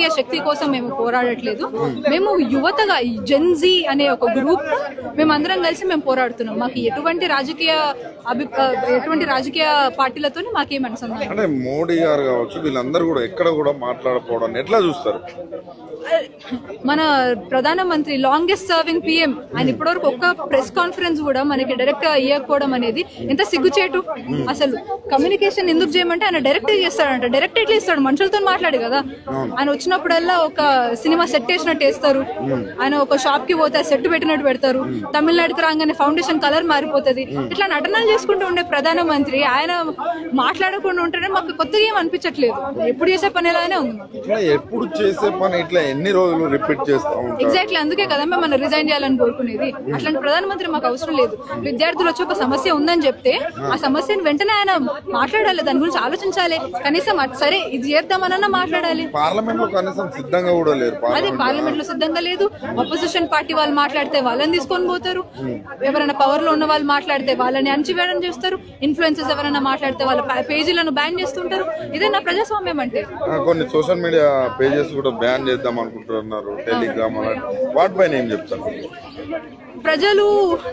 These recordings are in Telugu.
రాజకీయ శక్తి కోసం మేము పోరాడట్లేదు. మేము యువతగా జెన్జీ అనే ఒక గ్రూప్ మేమందరం కలిసి మేము పోరాడుతున్నాం. మాకు ఎటువంటి రాజకీయ పార్టీలతో మాకేం అనుసంధానం. అంటే మోడీ గారు కావచ్చు వీళ్ళందరూ కూడా ఎక్కడ కూడా మాట్లాడకపోవడం ఎట్లా చూస్తారు? మన ప్రధానమంత్రి లాంగెస్ట్ సర్వింగ్ పిఎం ఆయన ఇప్పటివరకు ఒక్క ప్రెస్ కాన్ఫరెన్స్ కూడా మనకి డైరెక్ట్ గా ఇవ్వకపోవడం అనేది ఎంత సిగ్గుచేటు. అసలు కమ్యూనికేషన్ ఎందుకు చేయమంటే ఆయన డైరెక్ట్ చేస్తాడంట. డైరెక్ట్ ఎట్లా ఇస్తాడు? మనుషులతో మాట్లాడు కదా. ఆయన వచ్చినప్పుడల్లా ఒక సినిమా సెట్ వేసినట్టు వేస్తారు. ఆయన ఒక షాప్ కి పోతే సెట్ పెట్టినట్టు పెడతారు. తమిళనాడుకి రాగానే ఫౌండేషన్ కలర్ మారిపోతుంది. ఇట్లా నటనలు చేసుకుంటూ ఉండే ప్రధానమంత్రి ఆయన మాట్లాడకుండా ఉంటేనే మాకు కొత్తగా ఏం అనిపించట్లేదు. ఎప్పుడు చేసే పని ఎలానే ఉంది. ఎప్పుడు చేసే పని ఇట్లా ఎన్ని రోజులు రిపీట్ చేస్తాం. ఎగ్జాక్ట్లీ అందుకే కదా మేము మనం రిజైన్ చేయాలని కోరుకునేది. అట్లాంటి ప్రధానమంత్రి మాకు అవసరం లేదు. విద్యార్థులు వచ్చి ఒక సమస్య ఉందని చెప్తే ఆ సమస్యను వెంటనే ఆయన మాట్లాడాలి, దాని గురించి ఆలోచించాలి. కనీసం సరే ఇది చేద్దామనన్నా మాట్లాడాలి. పార్లమెంట్ లో కనీసం సిద్ధంగా కూడా లేరు. అదే పార్లమెంట్ లో సిద్ధంగా లేదు. అపోజిషన్ పార్టీ వాళ్ళు మాట్లాడితే వాళ్ళని తీసుకొని పోతారు. ఎవరైనా పవర్ లో ఉన్న వాళ్ళు మాట్లాడితే వాళ్ళని అణచివేయడం చేస్తారు. ఇన్ఫ్లుయెన్సర్స్ ఎవరైనా మాట్లాడితే వాళ్ళ పేజీలను బ్యాన్ చేస్తుంటారు. ఇదే నా ప్రజాస్వామ్యం అంటే. కొన్ని సోషల్ మీడియా పేజెస్ కూడా బ్యాన్ చేద్దాం అనుకుంటున్నారు. టెలిగ్రామ్ వాటిపైన ఏం చెప్తారు? ప్రజలు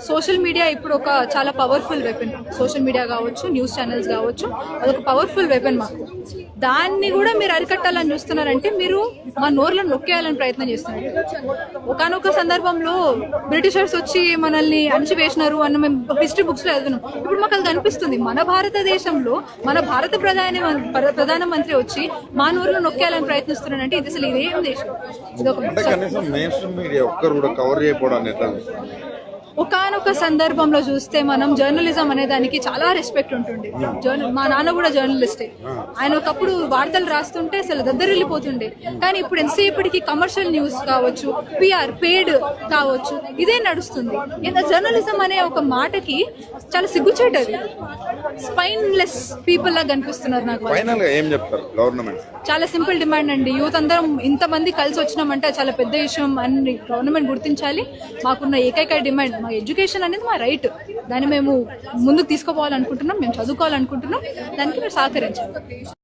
సోషల్ మీడియా ఇప్పుడు ఒక చాలా పవర్ఫుల్ వెపన్. సోషల్ మీడియా కావచ్చు, న్యూస్ ఛానల్స్ కావచ్చు, అదొక పవర్ఫుల్ వెపన్ మాకు. దాన్ని కూడా మీరు అరికట్టాలని చూస్తున్నారంటే మీరు మా నోర్లను నొక్కేయాలని ప్రయత్నం చేస్తున్నారు. ఒకనొక సందర్భంలో బ్రిటిషర్స్ వచ్చి మనల్ని అణచివేసినారు అన్న మేము హిస్టరీ బుక్స్ లో చదివినాం. ఇప్పుడు మాకు అది కనిపిస్తుంది. మన భారతదేశంలో మన భారత ప్రధానమంత్రి వచ్చి మా నోర్లను నొక్కేయాలని ప్రయత్నిస్తున్నారంటే ఇది అసలు ఇదేం దేశం? ఒకనొక సందర్భంలో చూస్తే మనం జర్నలిజం అనే దానికి చాలా రెస్పెక్ట్ ఉంటుంది. మా నాన్న కూడా జర్నలిస్టే. ఆయన ఒకప్పుడు వార్తలు రాస్తుంటే అసలు దద్దరిల్లిపోతుండే. కానీ ఇప్పుడు ఎంతసేపటికి కమర్షియల్ న్యూస్ కావచ్చు, పిఆర్ పేడ్ కావచ్చు, ఇదే నడుస్తుంది. జర్నలిజం అనే ఒక మాటకి చాలా సిగ్గుచేటది. స్పైన్లెస్ పీపుల్ లా కనిపిస్తున్నారు నాకు. చాలా సింపుల్ డిమాండ్ అండి. యూత్ అందరం ఇంతమంది కలిసి వచ్చినామంటే చాలా పెద్ద విషయం అని గవర్నమెంట్ గుర్తించాలి. మాకున్న ఏకైక డిమాండ్ మా ఎడ్యుకేషన్ అనేది మా రైట్. దాన్ని మేము ముందుకు తీసుకుపోవాలనుకుంటున్నాం. మేము చదువుకోవాలనుకుంటున్నాం. దానికి మీరు సహకరించాలి.